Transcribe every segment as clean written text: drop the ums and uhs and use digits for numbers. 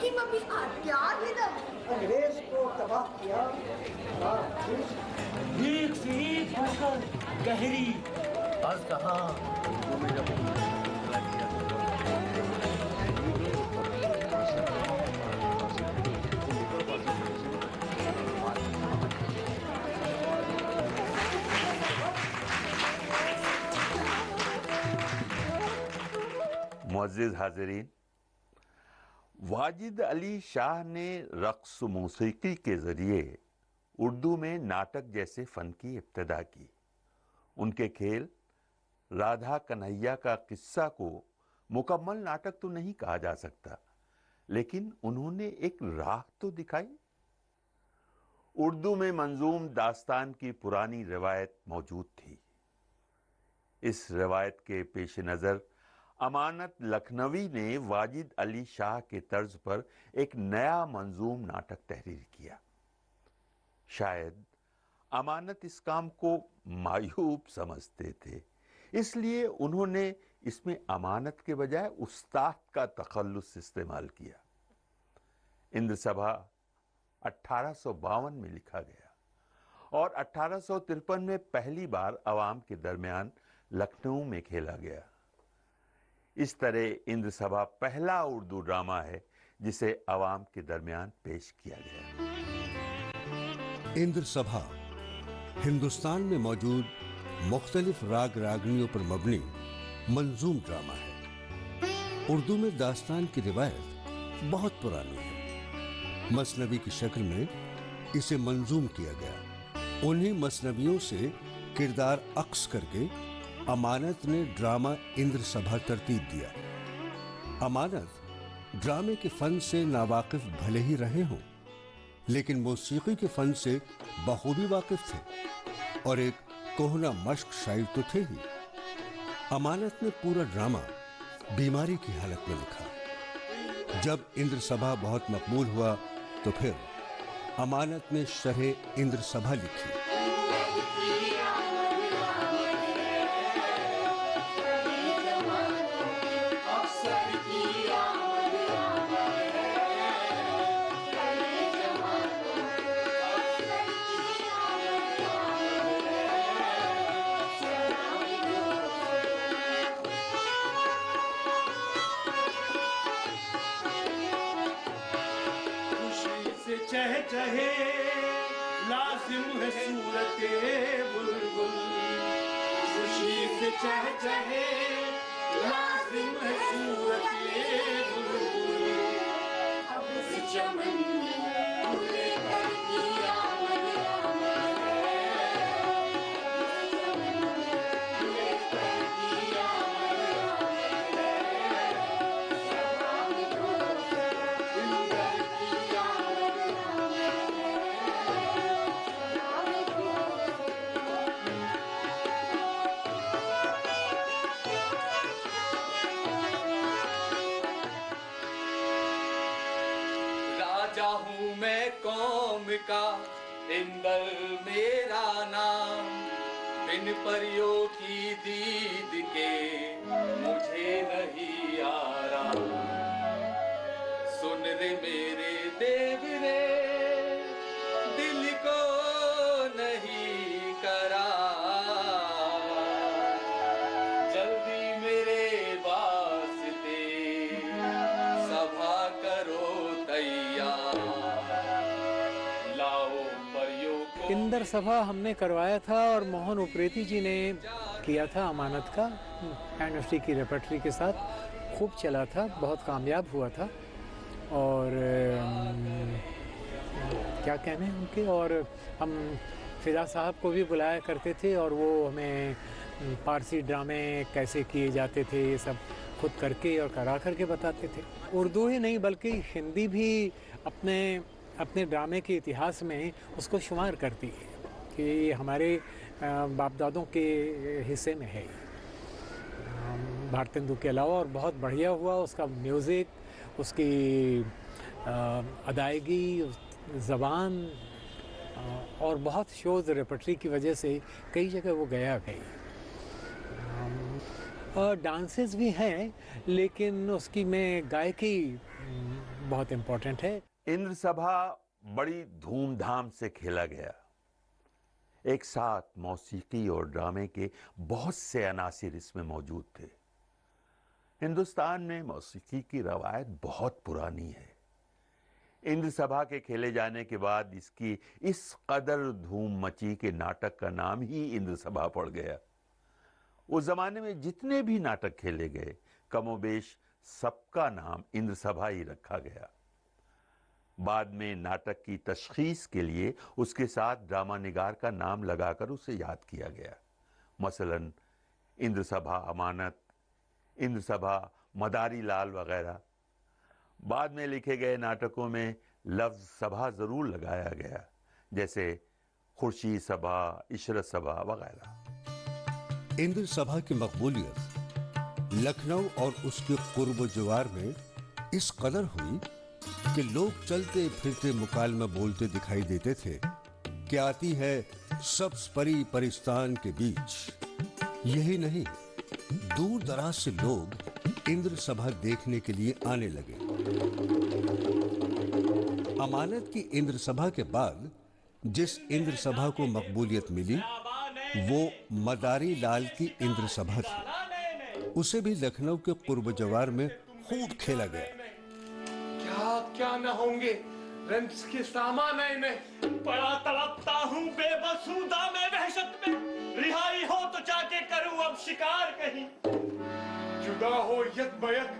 लेकिन मम्मी हथियार ही दम अंग्रेज को तबाह किया। एक से एक होकर गहरी आज कहा मुअज़्ज़िज़ हाज़िरीन, वाजिद अली शाह ने रक़्स मौसीकी के ज़रिए उर्दू में नाटक जैसे फ़न की इब्तिदा की। उनके खेल राधा कन्हैया का किस्सा को मुकम्मल नाटक तो नहीं कहा जा सकता, लेकिन उन्होंने एक राह तो दिखाई। उर्दू में मंजूम दास्तान की पुरानी रिवायत मौजूद थी। इस रिवायत के पेश नज़र अमानत लखनवी ने वाजिद अली शाह के तर्ज पर एक नया मंजूम नाटक तहरीर किया। शायद अमानत इस काम को मायूब समझते थे, इसलिए उन्होंने इसमें अमानत के बजाय उस्ताद का तखल्लुस इस्तेमाल किया। इंद्र सभा 1852 में लिखा गया और 1853 में पहली बार अवाम के दरमियान लखनऊ में खेला गया। इस तरह इंद्र सभा पहला उर्दू ड्रामा है जिसे अवाम के दरमियान पेश किया गया। इंद्र सभा हिंदुस्तान में मौजूद मुख्तलिफ राग रागनियों पर मबनी मंजूम ड्रामा है। उर्दू में दास्तान की रिवायत बहुत पुरानी है। मसनवी की शक्ल में इसे मंजूम किया गया। उन्हीं मसनवियों से किरदार अक्स करके अमानत ने ड्रामा इंद्र सभा तरतीब दिया। अमानत ड्रामे के फन से नावाकिफ भले ही रहे हों, लेकिन मौसीकी के फन से बखूबी वाकिफ थे और एक कोहना मश्क शायर तो थे ही। अमानत ने पूरा ड्रामा बीमारी की हालत में लिखा। जब इंद्र सभा बहुत मकबूल हुआ तो फिर अमानत ने शरह इंद्र सभा लिखी। चहे लाजिम है सूरत बुलबुल, खुशी से चहे लाजिम है सूरत बुलबुल। अब से चमन हूँ मैं कौम का, इंदर मेरा नाम, बिन परियों की दीद के मुझे नहीं आराम। सुन रे मेरे देव रे, दिल को नहीं करा, जल्दी मेरे वास्ते सभा करो तैयार। इंदर सभा हमने करवाया था और मोहन उप्रेती जी ने किया था अमानत का। एनएफटी की रेपर्टरी के साथ खूब चला था, बहुत कामयाब हुआ था और क्या कहने उनके। और हम फिदा साहब को भी बुलाया करते थे और वो हमें पारसी ड्रामे कैसे किए जाते थे ये सब खुद करके और करा करके बताते थे। उर्दू ही नहीं बल्कि हिंदी भी अपने ड्रामे के इतिहास में उसको शुमार करती है कि ये हमारे बाप दादों के हिस्से में है भारतेंदु के अलावा। और बहुत बढ़िया हुआ उसका म्यूज़िक, उसकी अदायगी, ज़बान और बहुत शोज़ रेपर्टरी की वजह से कई जगह वो गया गई। और डांसेस भी हैं लेकिन उसकी मैं गायकी बहुत इम्पोर्टेंट है। इंद्र सभा बड़ी धूमधाम से खेला गया। एक साथ मौसीकी और ड्रामे के बहुत से अनासिर इसमें मौजूद थे। हिंदुस्तान में मौसीकी की रवायत बहुत पुरानी है। इंद्र सभा के खेले जाने के बाद इसकी इस कदर धूम मची कि नाटक का नाम ही इंद्र सभा पड़ गया। उस जमाने में जितने भी नाटक खेले गए कमोबेश सबका नाम इंद्र सभा ही रखा गया। बाद में नाटक की तशखीस के लिए उसके साथ ड्रामा निगार का नाम लगाकर उसे याद किया गया। मसलन इंद्र सभा अमानत, इंद्र सभा मदारी लाल वगैरह। बाद में लिखे गए नाटकों में लफ्ज सभा जरूर लगाया गया, जैसे खुर्शी सभा, इशरत सभा वगैरह। इंद्र सभा की मकबूलियत लखनऊ और उसके कुर्ब जवार में इस कदर हुई कि लोग चलते फिरते मुकालमा बोलते दिखाई देते थे कि आती है सब्ज परी परिस्तान के बीच। यही नहीं, दूर दराज से लोग इंद्र सभा देखने के लिए आने लगे। अमानत की इंद्र सभा के बाद जिस इंद्र सभा को मकबूलियत मिली वो मदारी लाल की इंद्र सभा थी। उसे भी लखनऊ के कुर्ब जवार में खूब खेला गया। क्या न होंगे रंज के सामान में। बड़ा तड़पता हूँ बेबसूदा में वहशत में, रिहाई हो तो जाके करूँ अब शिकार कहीं। जुदा हो यक बयक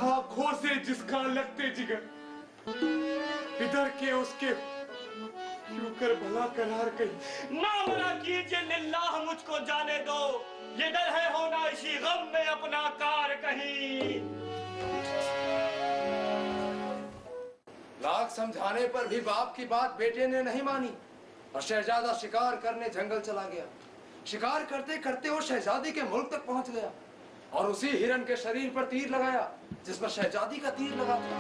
आँखों से जिसका लगते जिगर, इधर के उसके क्यों कर भला करार कहीं। ना मना कीजिए लिल्लाह, मुझको जाने दो, ये डर है होना इसी गम में अपना कार कहीं। लाख समझाने पर भी बाप की बात बेटे ने नहीं मानी और शहजादा शिकार करने जंगल चला गया। शिकार करते करते वो शहजादी के मुल्क तक पहुंच गया और उसी हिरन के शरीर पर तीर लगाया जिस पर शहजादी का तीर लगा था।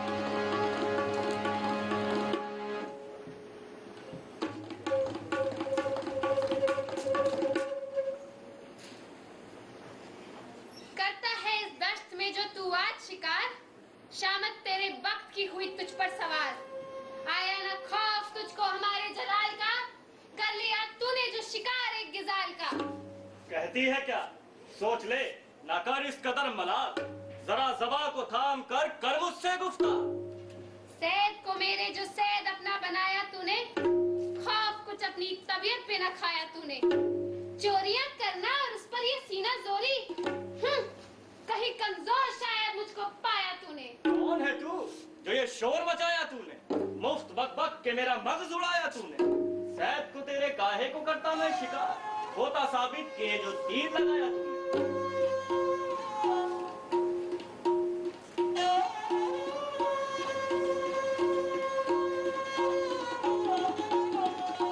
करता है इस दश्त में जो तू आज शिकार, शामत तेरे वक्त की हुई तुझ पर सवार। आया न खौफ तुझको हमारे जलाल का, कर लिया तूने जो शिकार एक गिजाल का। कहती है क्या, सोच ले ना कर इस कदर मलाल, जरा ज़बां को थाम कर मुझसे गुफ्तार। सैद को मेरे जो सैद अपना बनाया तूने, खौफ कुछ अपनी तबीयत पे न खाया तूने। चोरियां करना और उस पर ये सीना जोरी, कहीं कमजोर शायद मुझको पाया तूने। कौन है तू जो ये शोर मचाया तूने, मुफ्त बक बक के मेरा मगज उड़ाया तूने। सैद को तेरे काहे को करता मैं शिकार, होता साबित के जो तीर लगाया तूने।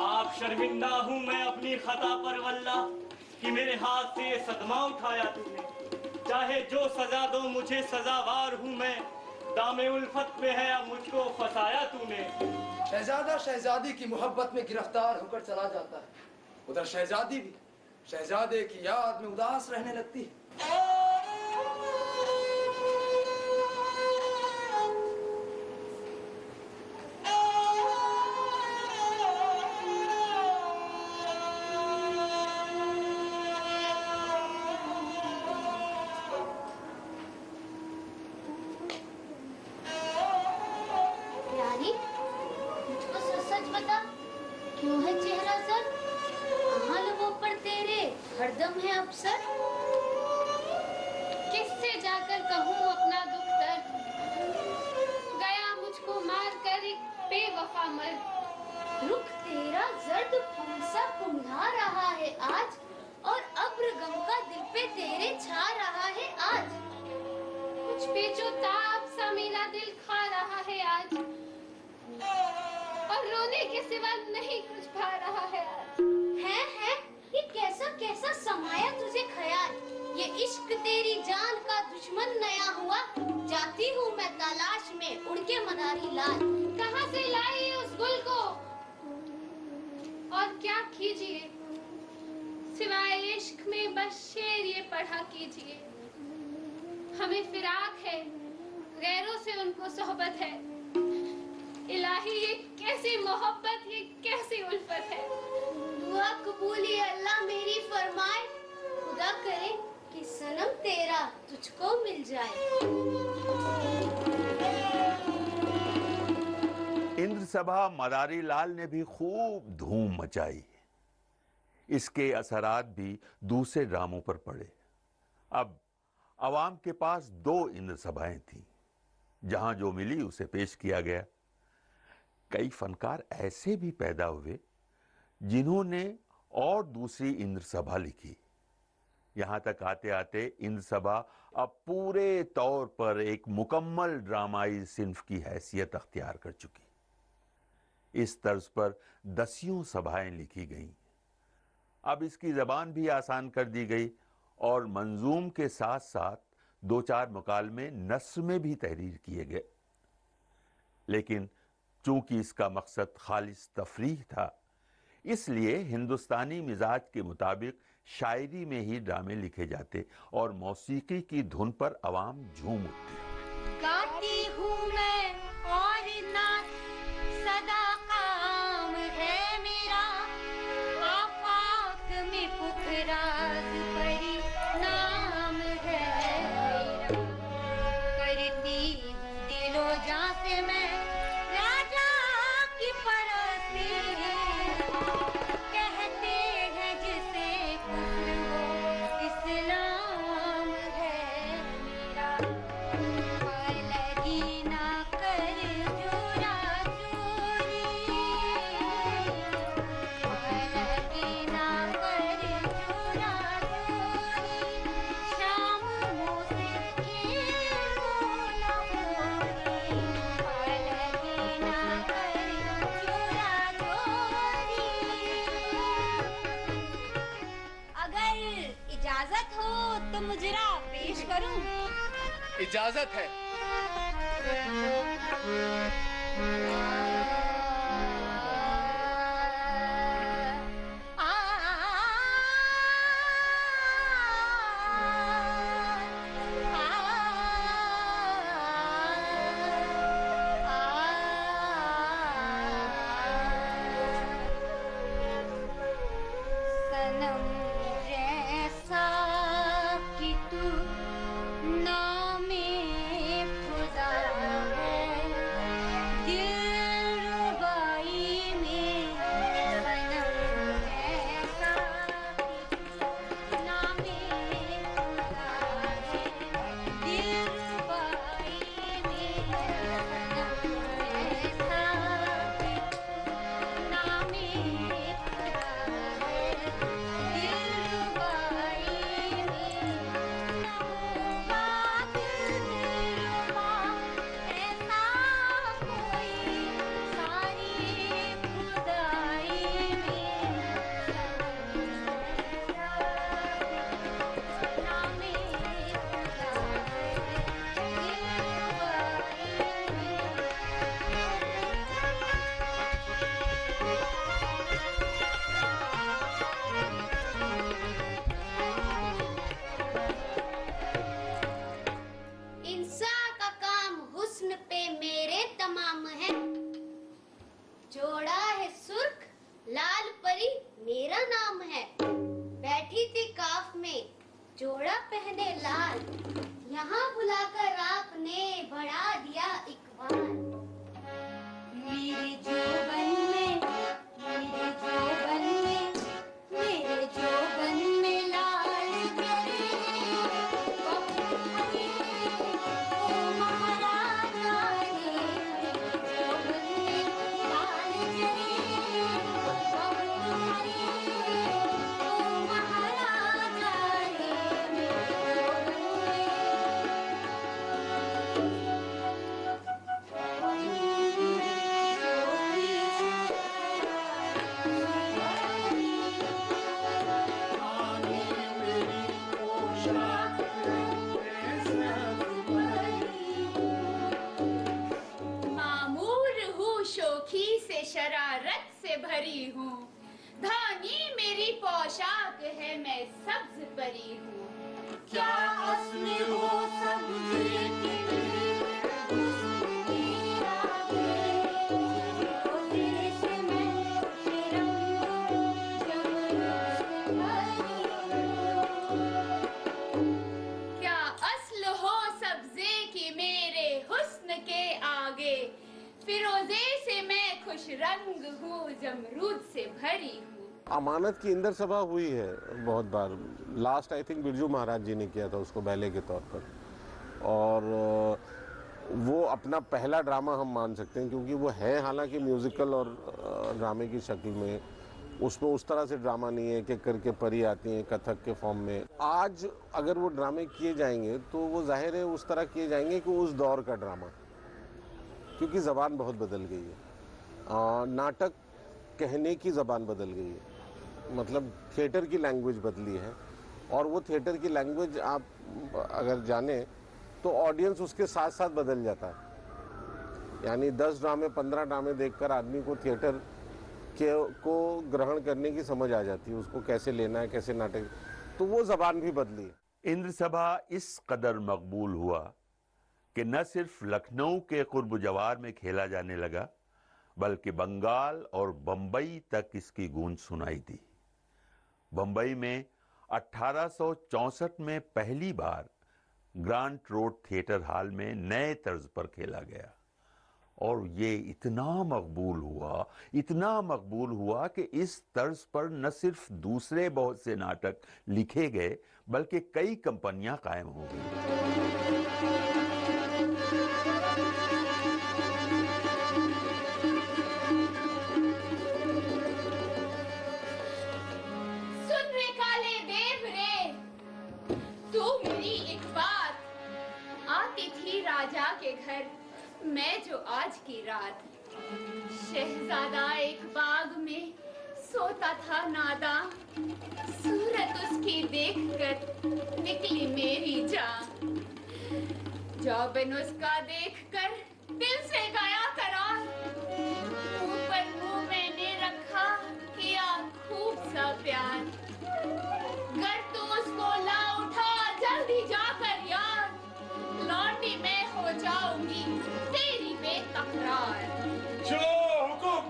आप शर्मिंदा हूँ मैं अपनी खता पर वल्लाह, कि मेरे हाथ से सदमा उठाया तूने। चाहे जो सजा दो मुझे सजावार हूँ मैं, दामे उल्फत में है अब मुझको फंसाया तूने। शहजादा शहजादी की मोहब्बत में गिरफ्तार होकर चला जाता है। उधर शहजादी भी शहजादे की याद में उदास रहने लगती है। क्यों है चेहरा सर, कहाँ लोगों पर तेरे हरदम है अफसर। किससे जाकर कहूँ अपना दुख दर्द, गया मुझको मार कर एक बेवफा मर्द। रुख तेरा जर्द फंसा कुम्हा रहा है आज, और अब्र गम का दिल पे तेरे छा रहा है आज। कुछ बेचो ताप सा मेरा दिल खा रहा है आज, और रोने के सिवा नहीं कुछ भा रहा है आज। है ये कैसा कैसा समाया तुझे ख्याल, ये इश्क तेरी जान का दुश्मन नया हुआ। जाती हूँ मैं तलाश में उड़ के मदारी लाल, कहाँ से लाई उस गुल को और क्या कीजिए, सिवाय इश्क में बस शेर ये पढ़ा कीजिए। हमें फिराक है गैरों से उनको सोहबत है। इलाही ये कैसी मोहब्बत, ये कैसी उल्फत है। दुआ कबूल ये अल्लाह मेरी फरमाए, खुदा करे कि सनम तेरा तुझको मिल जाए। इंद्र सभा मदारी लाल ने भी खूब धूम मचाई। इसके असरात भी दूसरे ड्रामों पर पड़े। अब अवाम के पास 2 इंद्र सभाएं थीं, जहां जो मिली उसे पेश किया गया। कई फनकार ऐसे भी पैदा हुए जिन्होंने और दूसरी इंद्र सभा लिखी। यहां तक आते आते इंद्र सभा अब पूरे तौर पर एक मुकम्मल ड्रामाई सिन्फ की हैसियत अख्तियार कर चुकी। इस तर्ज पर 10 सभाएं लिखी गईं। अब इसकी जबान भी आसान कर दी गई और मंजूम के साथ साथ 2-4 मुकालमे नस्र में भी तहरीर किए गए। लेकिन चूंकि इसका मकसद खालिस तफरीह था, इसलिए हिंदुस्तानी मिजाज के मुताबिक शायरी में ही ड्रामे लिखे जाते और मौसीकी की धुन पर अवाम झूम उठती। गाती हूँ मैं और नाच सदा काम है मेरा, आफाक में पुखराज परी नाम है मेरा। करती हूँ दिलो जान से मैं राजा की परस्ती, कहते हैं जिसे कुफ्र हो इस्लाम है मेरा। लगी ना कर चोरा चोरी, लगी ना कर चोरा चोरी, शाम मुझसे खेलो ना होरी, लगी ना कर चोरा चोरी। अगर इजाजत हो तो मुजरा पेश करूं। इजाजत है। सनम जैसा कि तू नामे खुदा है, दिलरुबाई में सनम जैसा कि तू नामे खुदा है, दिलरुबाई में सनम जैसा कि तू नामे खुदा है, दिलरुबाई में नमोबाद दिलरुबा ऐसा कोई सारी खुदाई में नामे खुदा है, इंसान का काम हुस्न पे मेरे तमाम है, जोड़ा है सुर्ख लाल परी मेरा नाम है। बैठी थी काफ में जोड़ा पहने लाल, यहाँ बुलाकर आपने बढ़ा दिया इकबाल। मेरे जोबन में, मेरे जोबन में, मेरे जोबन में लाल जरे, ओ महाराजा रे, मेरे जोबन में लाल जरे, तुम्हारे ओ महाराजा रे, मेरे मामूर हूँ शोखी से शरारत से भरी हूँ, धानी मेरी पोशाक है मैं सब्ज परी हूँ। क्या असली हो सब लेकिन फिरोजे से मैं खुश रंग हूँ, जमरूद से भरी हूँ। अमानत की इंदर सभा हुई है बहुत बार। Last I think Birju Maharaj जी ने किया था उसको बैले के तौर पर, और वो अपना पहला ड्रामा हम मान सकते हैं, क्योंकि वो है हालांकि म्यूजिकल और ड्रामे की शक्ल में। उसमें उस तरह से ड्रामा नहीं है कि करके परी आती हैं कथक के फॉर्म में। आज अगर वो ड्रामे किए जाएंगे तो वो जाहिर है उस तरह किए जाएंगे कि उस दौर का ड्रामा, क्योंकि ज़बान बहुत बदल गई है। नाटक कहने की ज़बान बदल गई है, मतलब थिएटर की लैंग्वेज बदली है, और वो थिएटर की लैंग्वेज आप अगर जाने तो ऑडियंस उसके साथ साथ बदल जाता है। यानी 10 ड्रामे 15 ड्रामे देखकर आदमी को थिएटर को ग्रहण करने की समझ आ जाती है, उसको कैसे लेना है, कैसे नाटक, तो वो ज़बान भी बदली है। इंद्र सभा इस कदर मकबूल हुआ कि न सिर्फ लखनऊ के कुर्ब जवार में खेला जाने लगा, बल्कि बंगाल और बंबई तक इसकी गूंज सुनाई दी। बंबई में 1864 में पहली बार ग्रांट रोड थिएटर हॉल में नए तर्ज पर खेला गया, और ये इतना मकबूल हुआ कि इस तर्ज पर न सिर्फ दूसरे बहुत से नाटक लिखे गए, बल्कि कई कंपनियां कायम हो गई। सुन रे काले देव रे, तू मेरी एक बात, आती थी राजा के घर मैं जो आज की रात। शहजादा एक बाग में सोता था नादान, सूरत उसकी देखकर निकली मेरी जान। जौबन उसका देखकर दिल से गया करार, ऊपर मुंह मैंने रखा किया खूब सा प्यार। गर तू उसको ला उठा जल्दी जाकर यार, लौटी मैं हो जाऊंगी तेरी बेतकरार। जो हुकुम।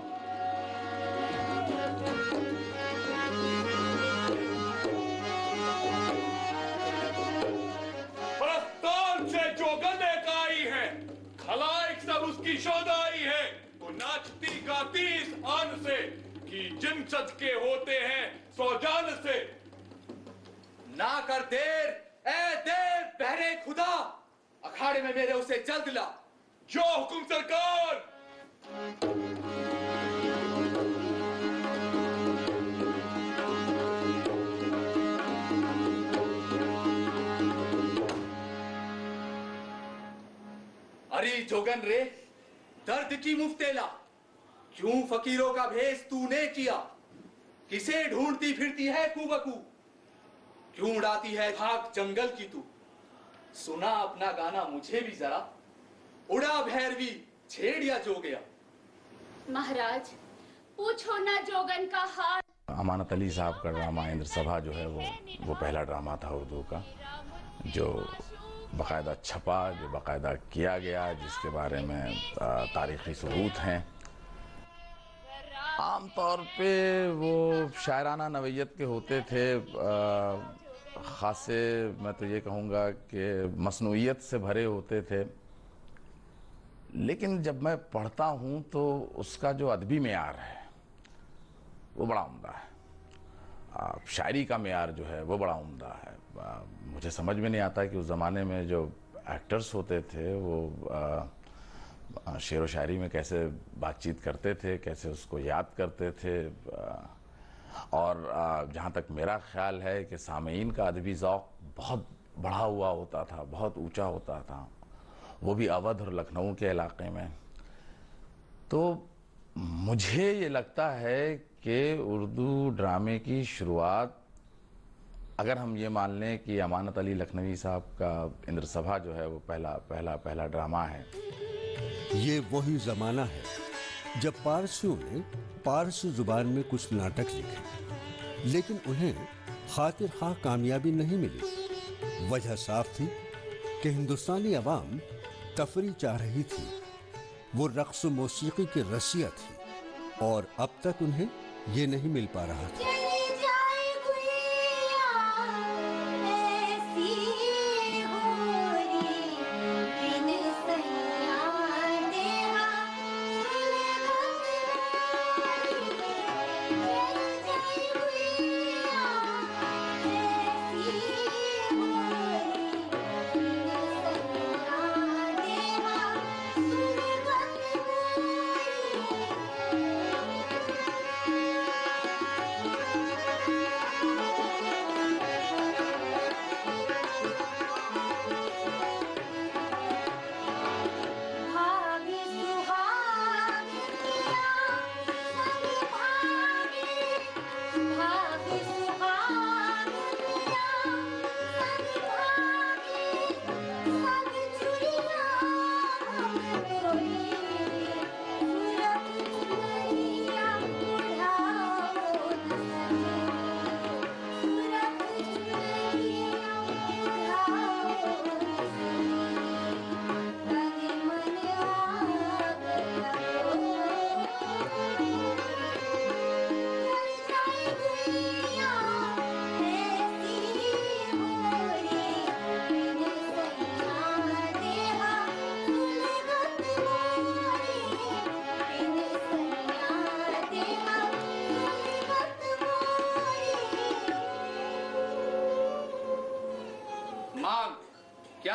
परस्तान से जो गले का आई है, खलाइक सब उसकी शोधाई है, तो नाचती गाती इस आन से कि जिन सच के होते हैं सौ जान से। ना कर देर ए देव बहरे खुदा, अखाड़े में मेरे उसे जल्द ला। जो हुकुम सरकार। अरे जोगन रे, दर्द की मुफ्तेला, क्यों फकीरों का भेष तूने किया? किसे ढूंढती फिरती है कुबकू? क्यों उड़ाती है खाक जंगल की तू? सुना अपना गाना मुझे भी जरा, उड़ा भैरवी छेड़िया जो गया। महाराज पूछो ना जोगन का हाल। अमानत अली साहब का ड्रामा इंद्र सभा जो है वो पहला ड्रामा था उर्दू का, जो बाकायदा छपा, जो बाकायदा किया गया, जिसके बारे में तारीखी सबूत हैं। आम तौर पे वो शायराना नवैयत के होते थे, खासे मैं तो ये कहूँगा कि मसनूइयत से भरे होते थे। लेकिन जब मैं पढ़ता हूँ तो उसका जो अदबी मेयार है वो बड़ा उम्दा है। शायरी का मेयार जो है वो बड़ा उम्दा है। मुझे समझ में नहीं आता कि उस ज़माने में जो एक्टर्स होते थे वो शेर व शायरी में कैसे बातचीत करते थे, कैसे उसको याद करते थे। और जहाँ तक मेरा ख्याल है कि सामीन का अदबी ज़ौक़ बहुत बढ़ा हुआ होता था, बहुत ऊंचा होता था, वो भी अवध और लखनऊ के इलाके में। तो मुझे ये लगता है कि उर्दू ड्रामे की शुरुआत, अगर हम ये मान लें कि अमानत अली लखनवी साहब का इंद्र सभा जो है वो पहला ड्रामा है। ये वही ज़माना है जब पारसियों ने पारसी जुबान में कुछ नाटक लिखे, लेकिन उन्हें खातिर ख़्वाह कामयाबी नहीं मिली। वजह साफ थी कि हिंदुस्तानी अवाम तफरी चाह रही थी, वो रक़्स मौसीकी की रसिया थी, और अब तक उन्हें ये नहीं मिल पा रहा था।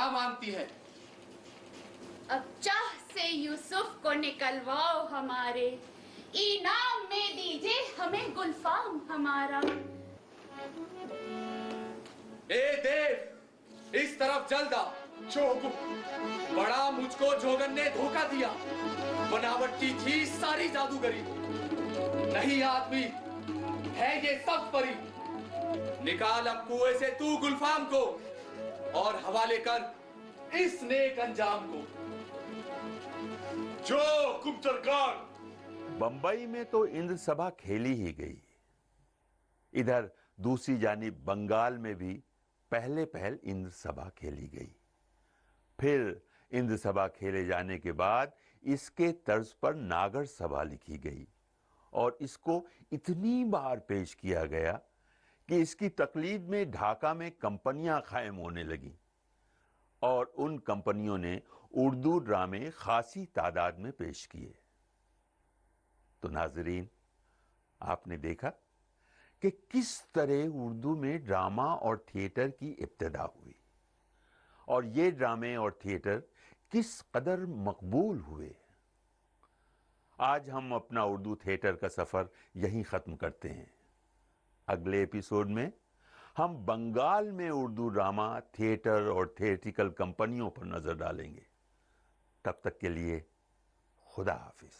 क्या मांगती है? अब चाह से यूसुफ को निकलवाओ हमारे, इनाम में दीजिए हमें गुलफाम हमारा। ए देव, इस तरफ जल्द आ। जोगु, बड़ा मुझको जोगन ने धोखा दिया। बनावट की थी सारी जादूगरी, नहीं आदमी है ये सब परी। निकाल अब कुएं से तू गुलफाम को और हवाले कर इस नेक अंजाम को। जो हुक्म सरकार। बंबई में तो इंद्र सभा खेली ही गई। इधर दूसरी जानिब बंगाल में भी पहले पहल इंद्र सभा खेली गई। फिर इंद्र सभा खेले जाने के बाद इसके तर्ज पर नागर सभा लिखी गई और इसको इतनी बार पेश किया गया कि इसकी तकलीद में ढाका में कंपनियां कायम होने लगी और उन कंपनियों ने उर्दू ड्रामे खासी तादाद में पेश किए। तो नाजरीन, आपने देखा कि किस तरह उर्दू में ड्रामा और थिएटर की इब्तिदा हुई और ये ड्रामे और थिएटर किस कदर मकबूल हुए। आज हम अपना उर्दू थिएटर का सफर यहीं खत्म करते हैं। अगले एपिसोड में हम बंगाल में उर्दू ड्रामा, थिएटर और थिएट्रिकल कंपनियों पर नजर डालेंगे। तब तक के लिए खुदा हाफिज।